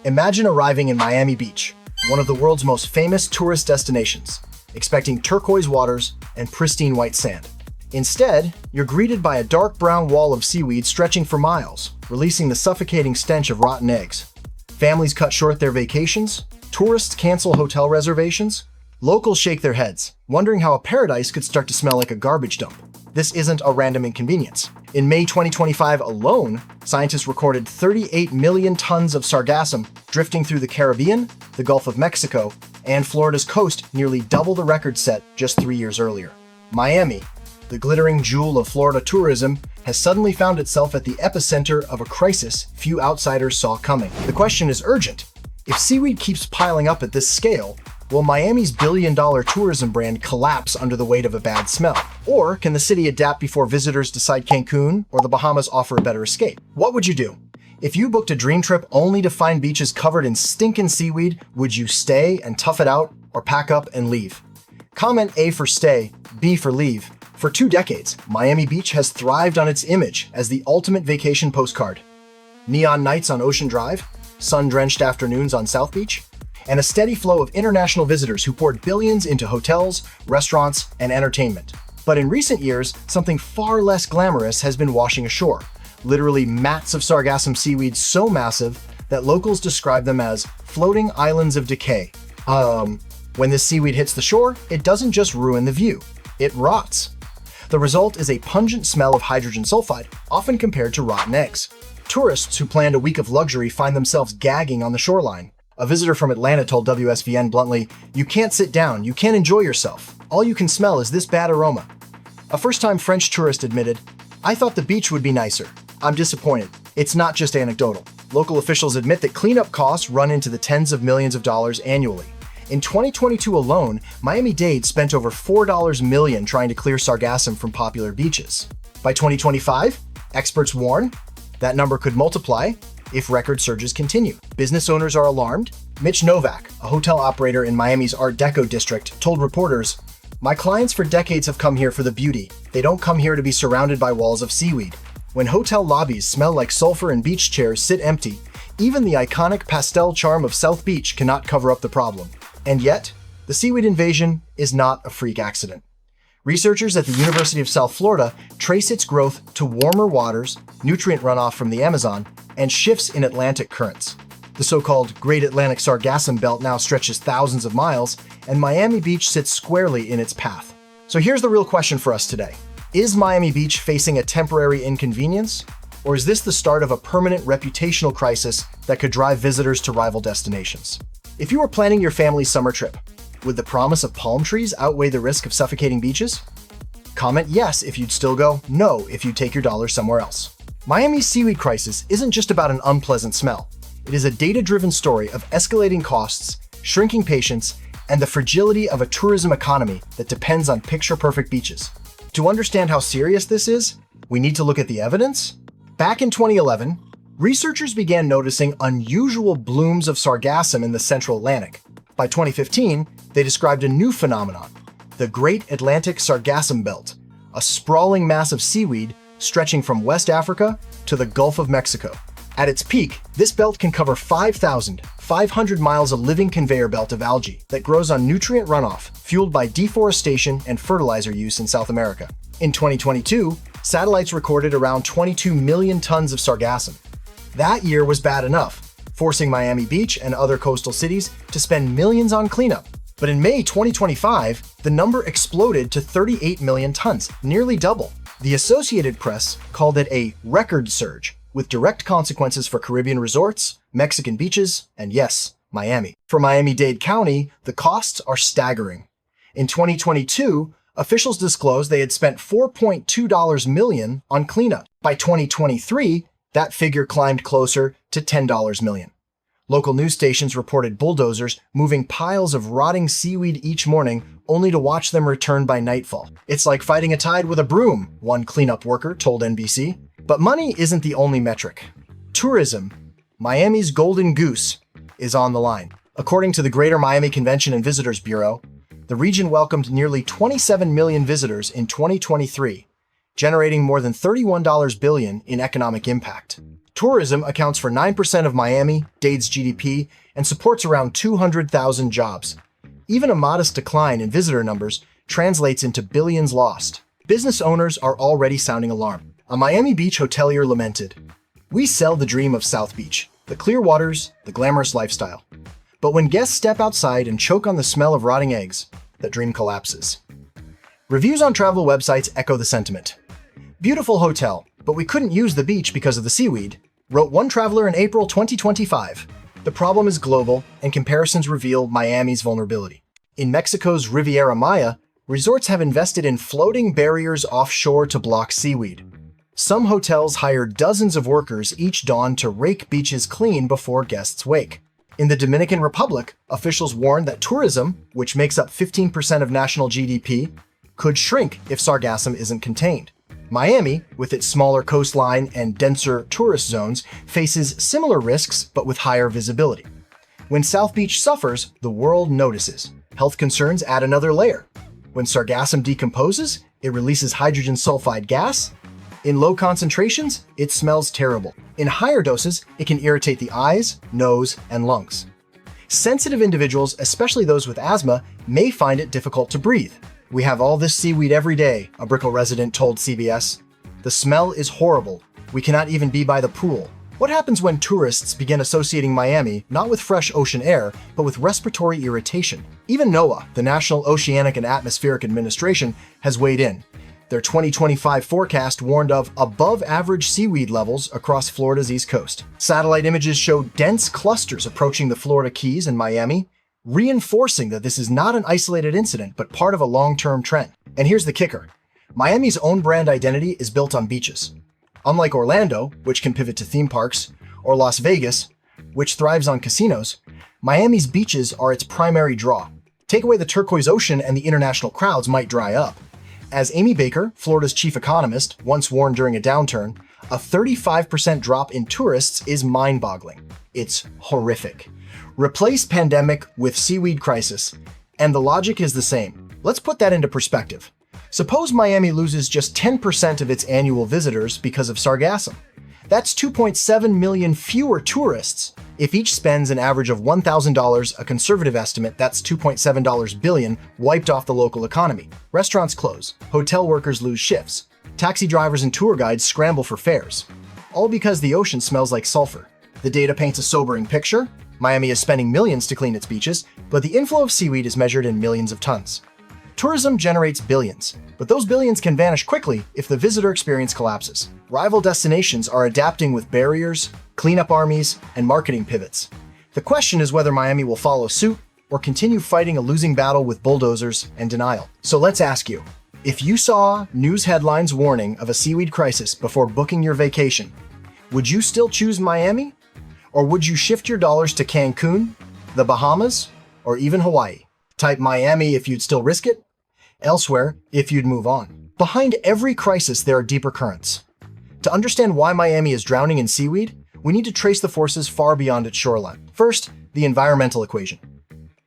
Imagine arriving in Miami Beach, one of the world's most famous tourist destinations, expecting turquoise waters and pristine white sand. Instead, you're greeted by a dark brown wall of seaweed stretching for miles, releasing the suffocating stench of rotten eggs. Families cut short their vacations, tourists cancel hotel reservations, locals shake their heads, wondering how a paradise could start to smell like a garbage dump. This isn't a random inconvenience. In May 2025 alone, scientists recorded 38 million tons of sargassum drifting through the Caribbean, the Gulf of Mexico, and Florida's coast, nearly double the record set just 3 years earlier. Miami, the glittering jewel of Florida tourism, has suddenly found itself at the epicenter of a crisis few outsiders saw coming. The question is urgent. If seaweed keeps piling up at this scale, will Miami's billion-dollar tourism brand collapse under the weight of a bad smell? Or can the city adapt before visitors decide Cancun or the Bahamas offer a better escape? What would you do? If you booked a dream trip only to find beaches covered in stinking seaweed, would you stay and tough it out or pack up and leave? Comment A for stay, B for leave. For 2 decades, Miami Beach has thrived on its image as the ultimate vacation postcard. Neon nights on Ocean Drive, sun-drenched afternoons on South Beach, and a steady flow of international visitors who poured billions into hotels, restaurants, and entertainment. But in recent years, something far less glamorous has been washing ashore. Literally mats of sargassum seaweed so massive that locals describe them as floating islands of decay. When this seaweed hits the shore, it doesn't just ruin the view, it rots. The result is a pungent smell of hydrogen sulfide, often compared to rotten eggs. Tourists who planned a week of luxury find themselves gagging on the shoreline. A visitor from Atlanta told WSVN bluntly, "You can't sit down, you can't enjoy yourself. All you can smell is this bad aroma." A first-time French tourist admitted, "I thought the beach would be nicer. I'm disappointed. It's not just anecdotal." Local officials admit that cleanup costs run into the tens of millions of dollars annually. In 2022 alone, Miami-Dade spent over $4 million trying to clear sargassum from popular beaches. By 2025, experts warn that number could multiply if record surges continue. Business owners are alarmed. Mitch Novak, a hotel operator in Miami's Art Deco district, told reporters, "My clients for decades have come here for the beauty. They don't come here to be surrounded by walls of seaweed. When hotel lobbies smell like sulfur and beach chairs sit empty, even the iconic pastel charm of South Beach cannot cover up the problem." And yet, the seaweed invasion is not a freak accident. Researchers at the University of South Florida trace its growth to warmer waters, nutrient runoff from the Amazon, and shifts in Atlantic currents. The so-called Great Atlantic Sargassum Belt now stretches thousands of miles, and Miami Beach sits squarely in its path. So here's the real question for us today. Is Miami Beach facing a temporary inconvenience? Or is this the start of a permanent reputational crisis that could drive visitors to rival destinations? If you were planning your family's summer trip, would the promise of palm trees outweigh the risk of suffocating beaches? Comment yes if you'd still go, no if you'd take your dollars somewhere else. Miami's seaweed crisis isn't just about an unpleasant smell. It is a data-driven story of escalating costs, shrinking patience, and the fragility of a tourism economy that depends on picture-perfect beaches. To understand how serious this is, we need to look at the evidence. Back in 2011, researchers began noticing unusual blooms of sargassum in the central Atlantic. By 2015, they described a new phenomenon, the Great Atlantic Sargassum Belt, a sprawling mass of seaweed stretching from West Africa to the Gulf of Mexico. At its peak, this belt can cover 5,500 miles of living conveyor belt of algae that grows on nutrient runoff fueled by deforestation and fertilizer use in South America. In 2022, satellites recorded around 22 million tons of sargassum. That year was bad enough, forcing Miami Beach and other coastal cities to spend millions on cleanup. But in May 2025, the number exploded to 38 million tons, nearly double. The Associated Press called it a record surge, with direct consequences for Caribbean resorts, Mexican beaches, and yes, Miami. For Miami-Dade County, the costs are staggering. In 2022, officials disclosed they had spent $4.2 million on cleanup. By 2023, that figure climbed closer to $10 million. Local news stations reported bulldozers moving piles of rotting seaweed each morning only to watch them return by nightfall. "It's like fighting a tide with a broom," one cleanup worker told NBC. But money isn't the only metric. Tourism, Miami's golden goose, is on the line. According to the Greater Miami Convention and Visitors Bureau, the region welcomed nearly 27 million visitors in 2023, generating more than $31 billion in economic impact. Tourism accounts for 9% of Miami-Dade's GDP and supports around 200,000 jobs. Even a modest decline in visitor numbers translates into billions lost. Business owners are already sounding alarm. A Miami Beach hotelier lamented, "We sell the dream of South Beach, the clear waters, the glamorous lifestyle. But when guests step outside and choke on the smell of rotting eggs, that dream collapses." Reviews on travel websites echo the sentiment. "Beautiful hotel, but we couldn't use the beach because of the seaweed," wrote one traveler in April 2025. The problem is global, and comparisons reveal Miami's vulnerability. In Mexico's Riviera Maya, resorts have invested in floating barriers offshore to block seaweed. Some hotels hire dozens of workers each dawn to rake beaches clean before guests wake. In the Dominican Republic, officials warn that tourism, which makes up 15% of national GDP, could shrink if sargassum isn't contained. Miami, with its smaller coastline and denser tourist zones, faces similar risks but with higher visibility. When South Beach suffers, the world notices. Health concerns add another layer. When sargassum decomposes, it releases hydrogen sulfide gas. In low concentrations, it smells terrible. In higher doses, it can irritate the eyes, nose, and lungs. Sensitive individuals, especially those with asthma, may find it difficult to breathe. "We have all this seaweed every day," a Brickell resident told CBS. "The smell is horrible. We cannot even be by the pool." What happens when tourists begin associating Miami not with fresh ocean air, but with respiratory irritation? Even NOAA, the National Oceanic and Atmospheric Administration, has weighed in. Their 2025 forecast warned of above-average seaweed levels across Florida's east coast. Satellite images show dense clusters approaching the Florida Keys and Miami, reinforcing that this is not an isolated incident, but part of a long-term trend. And here's the kicker. Miami's own brand identity is built on beaches. Unlike Orlando, which can pivot to theme parks, or Las Vegas, which thrives on casinos, Miami's beaches are its primary draw. Take away the turquoise ocean and the international crowds might dry up. As Amy Baker, Florida's chief economist, once warned during a downturn, a 35% drop in tourists is mind-boggling. It's horrific. Replace pandemic with seaweed crisis, and the logic is the same. Let's put that into perspective. Suppose Miami loses just 10% of its annual visitors because of sargassum. That's 2.7 million fewer tourists. If each spends an average of $1,000, a conservative estimate, that's $2.7 billion wiped off the local economy. Restaurants close, hotel workers lose shifts, taxi drivers and tour guides scramble for fares. All because the ocean smells like sulfur. The data paints a sobering picture. Miami is spending millions to clean its beaches, but the inflow of seaweed is measured in millions of tons. Tourism generates billions, but those billions can vanish quickly if the visitor experience collapses. Rival destinations are adapting with barriers, cleanup armies, and marketing pivots. The question is whether Miami will follow suit or continue fighting a losing battle with bulldozers and denial. So let's ask you, if you saw news headlines warning of a seaweed crisis before booking your vacation, would you still choose Miami? Or would you shift your dollars to Cancun, the Bahamas, or even Hawaii? Type Miami if you'd still risk it, elsewhere if you'd move on. Behind every crisis, there are deeper currents. To understand why Miami is drowning in seaweed, we need to trace the forces far beyond its shoreline. First, the environmental equation.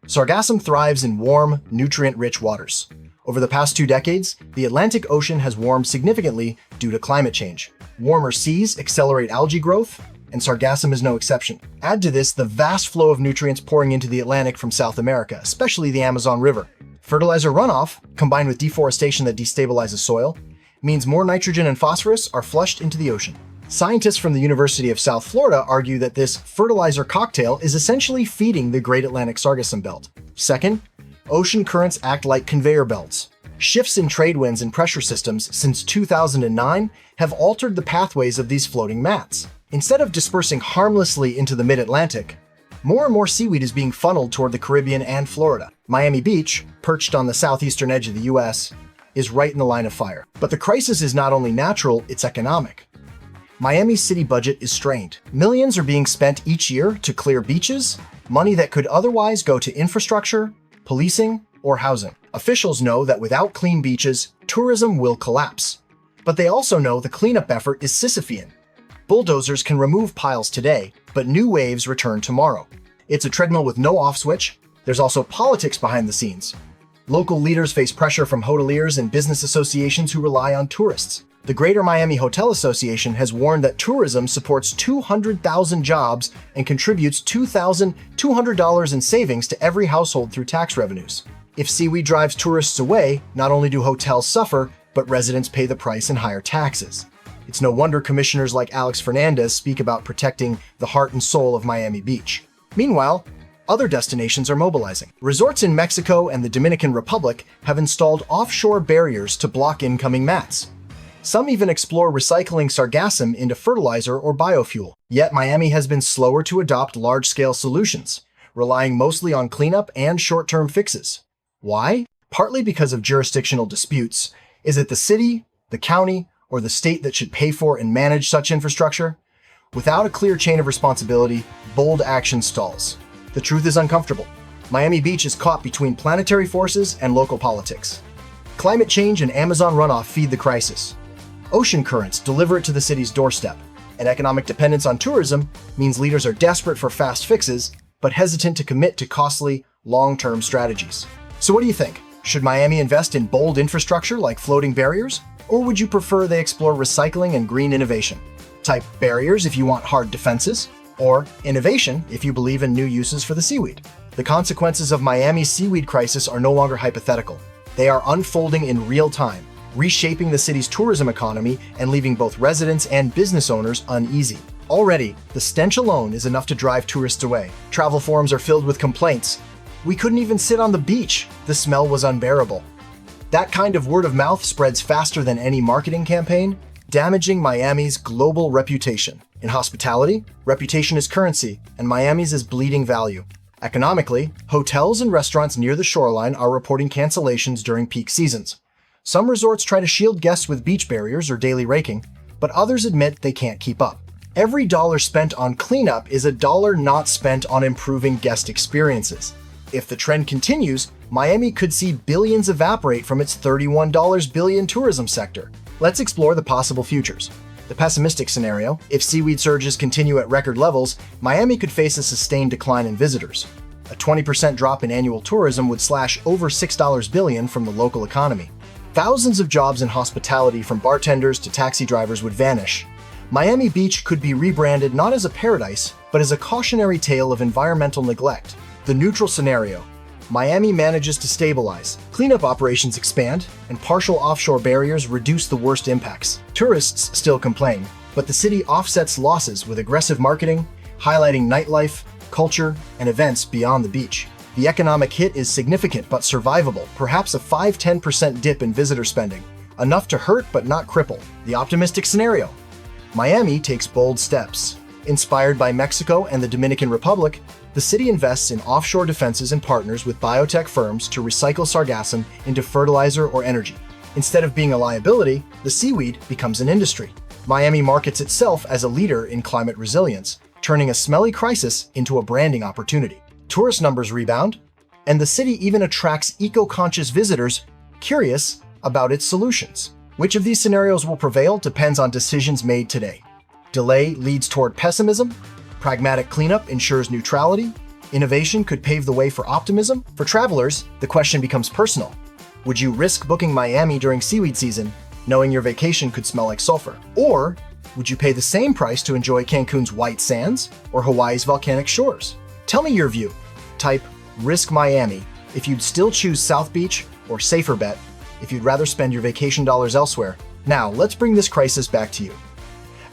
Sargassum thrives in warm, nutrient-rich waters. Over the past 2 decades, the Atlantic Ocean has warmed significantly due to climate change. Warmer seas accelerate algae growth, and sargassum is no exception. Add to this the vast flow of nutrients pouring into the Atlantic from South America, especially the Amazon River. Fertilizer runoff, combined with deforestation that destabilizes soil, means more nitrogen and phosphorus are flushed into the ocean. Scientists from the University of South Florida argue that this fertilizer cocktail is essentially feeding the Great Atlantic Sargassum Belt. Second, ocean currents act like conveyor belts. Shifts in trade winds and pressure systems since 2009 have altered the pathways of these floating mats. Instead of dispersing harmlessly into the mid-Atlantic, more and more seaweed is being funneled toward the Caribbean and Florida. Miami Beach, perched on the southeastern edge of the US, is right in the line of fire. But the crisis is not only natural, it's economic. Miami's city budget is strained. Millions are being spent each year to clear beaches, money that could otherwise go to infrastructure, policing, or housing. Officials know that without clean beaches, tourism will collapse. But they also know the cleanup effort is Sisyphean. Bulldozers can remove piles today, but new waves return tomorrow. It's a treadmill with no off switch. There's also politics behind the scenes. Local leaders face pressure from hoteliers and business associations who rely on tourists. The Greater Miami Hotel Association has warned that tourism supports 200,000 jobs and contributes $2,200 in savings to every household through tax revenues. If seaweed drives tourists away, not only do hotels suffer, but residents pay the price in higher taxes. It's no wonder commissioners like Alex Fernandez speak about protecting the heart and soul of Miami Beach. Meanwhile, other destinations are mobilizing. Resorts in Mexico and the Dominican Republic have installed offshore barriers to block incoming mats. Some even explore recycling sargassum into fertilizer or biofuel. Yet Miami has been slower to adopt large-scale solutions, relying mostly on cleanup and short-term fixes. Why? Partly because of jurisdictional disputes. Is it the city, the county, or the state that should pay for and manage such infrastructure? Without a clear chain of responsibility, bold action stalls. The truth is uncomfortable. Miami Beach is caught between planetary forces and local politics. Climate change and Amazon runoff feed the crisis. Ocean currents deliver it to the city's doorstep, and economic dependence on tourism means leaders are desperate for fast fixes, but hesitant to commit to costly, long-term strategies. So what do you think? Should Miami invest in bold infrastructure like floating barriers? Or would you prefer they explore recycling and green innovation? Type barriers if you want hard defenses, or innovation if you believe in new uses for the seaweed. The consequences of Miami's seaweed crisis are no longer hypothetical. They are unfolding in real time, reshaping the city's tourism economy and leaving both residents and business owners uneasy. Already, the stench alone is enough to drive tourists away. Travel forums are filled with complaints. We couldn't even sit on the beach. The smell was unbearable. That kind of word of mouth spreads faster than any marketing campaign, damaging Miami's global reputation. In hospitality, reputation is currency, and Miami's is bleeding value. Economically, hotels and restaurants near the shoreline are reporting cancellations during peak seasons. Some resorts try to shield guests with beach barriers or daily raking, but others admit they can't keep up. Every dollar spent on cleanup is a dollar not spent on improving guest experiences. If the trend continues, Miami could see billions evaporate from its $31 billion tourism sector. Let's explore the possible futures. The pessimistic scenario: if seaweed surges continue at record levels, Miami could face a sustained decline in visitors. A 20% drop in annual tourism would slash over $6 billion from the local economy. Thousands of jobs in hospitality, from bartenders to taxi drivers, would vanish. Miami Beach could be rebranded not as a paradise, but as a cautionary tale of environmental neglect. The neutral scenario: Miami manages to stabilize, cleanup operations expand, and partial offshore barriers reduce the worst impacts. Tourists still complain, but the city offsets losses with aggressive marketing, highlighting nightlife, culture, and events beyond the beach. The economic hit is significant but survivable, perhaps a 5–10% dip in visitor spending, enough to hurt but not cripple. The optimistic scenario: Miami takes bold steps. Inspired by Mexico and the Dominican Republic, the city invests in offshore defenses and partners with biotech firms to recycle sargassum into fertilizer or energy. Instead of being a liability, the seaweed becomes an industry. Miami markets itself as a leader in climate resilience, turning a smelly crisis into a branding opportunity. Tourist numbers rebound, and the city even attracts eco-conscious visitors curious about its solutions. Which of these scenarios will prevail depends on decisions made today. Delay leads toward pessimism, pragmatic cleanup ensures neutrality, innovation could pave the way for optimism. For travelers, the question becomes personal. Would you risk booking Miami during seaweed season, knowing your vacation could smell like sulfur? Or would you pay the same price to enjoy Cancun's white sands or Hawaii's volcanic shores? Tell me your view. Type "Risk Miami" if you'd still choose South Beach, or safer bet if you'd rather spend your vacation dollars elsewhere. Now, let's bring this crisis back to you.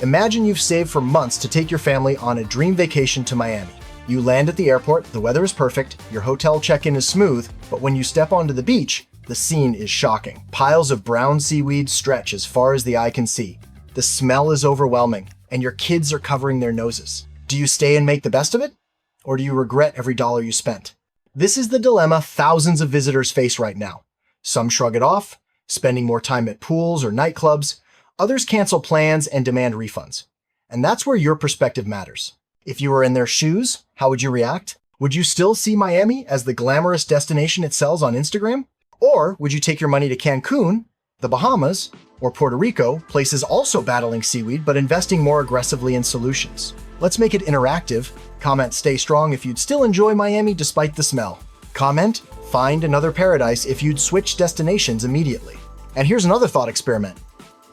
Imagine you've saved for months to take your family on a dream vacation to Miami. You land at the airport, the weather is perfect, your hotel check-in is smooth, but when you step onto the beach, the scene is shocking. Piles of brown seaweed stretch as far as the eye can see. The smell is overwhelming, and your kids are covering their noses. Do you stay and make the best of it? Or do you regret every dollar you spent? This is the dilemma thousands of visitors face right now. Some shrug it off, spending more time at pools or nightclubs. Others cancel plans and demand refunds. And that's where your perspective matters. If you were in their shoes, how would you react? Would you still see Miami as the glamorous destination it sells on Instagram? Or would you take your money to Cancun, the Bahamas, or Puerto Rico, places also battling seaweed but investing more aggressively in solutions? Let's make it interactive. Comment "Stay strong" if you'd still enjoy Miami despite the smell. Comment "Find another paradise" if you'd switch destinations immediately. And here's another thought experiment.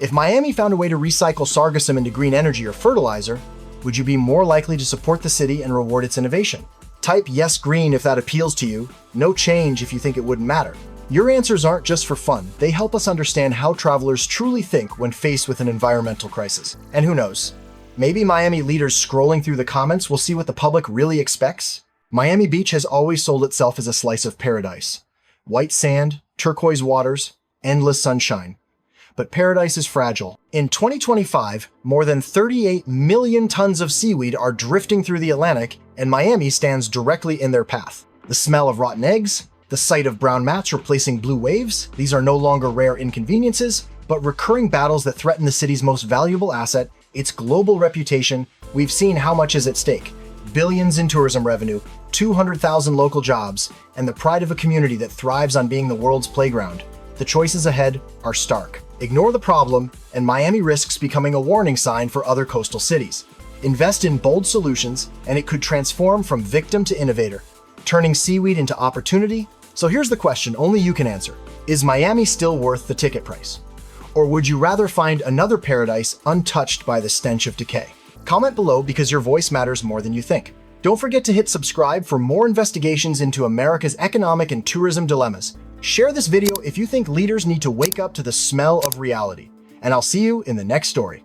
If Miami found a way to recycle sargassum into green energy or fertilizer, would you be more likely to support the city and reward its innovation? Type yes green if that appeals to you, no change if you think it wouldn't matter. Your answers aren't just for fun, they help us understand how travelers truly think when faced with an environmental crisis. And who knows, maybe Miami leaders scrolling through the comments will see what the public really expects? Miami Beach has always sold itself as a slice of paradise. White sand, turquoise waters, endless sunshine. But paradise is fragile. In 2025, more than 38 million tons of seaweed are drifting through the Atlantic, and Miami stands directly in their path. The smell of rotten eggs, the sight of brown mats replacing blue waves, these are no longer rare inconveniences, but recurring battles that threaten the city's most valuable asset, its global reputation. We've seen how much is at stake. Billions in tourism revenue, 200,000 local jobs, and the pride of a community that thrives on being the world's playground. The choices ahead are stark. Ignore the problem, and Miami risks becoming a warning sign for other coastal cities. Invest in bold solutions, and it could transform from victim to innovator, turning seaweed into opportunity. So here's the question only you can answer. Is Miami still worth the ticket price? Or would you rather find another paradise untouched by the stench of decay? Comment below because your voice matters more than you think. Don't forget to hit subscribe for more investigations into America's economic and tourism dilemmas. Share this video if you think leaders need to wake up to the smell of reality. And I'll see you in the next story.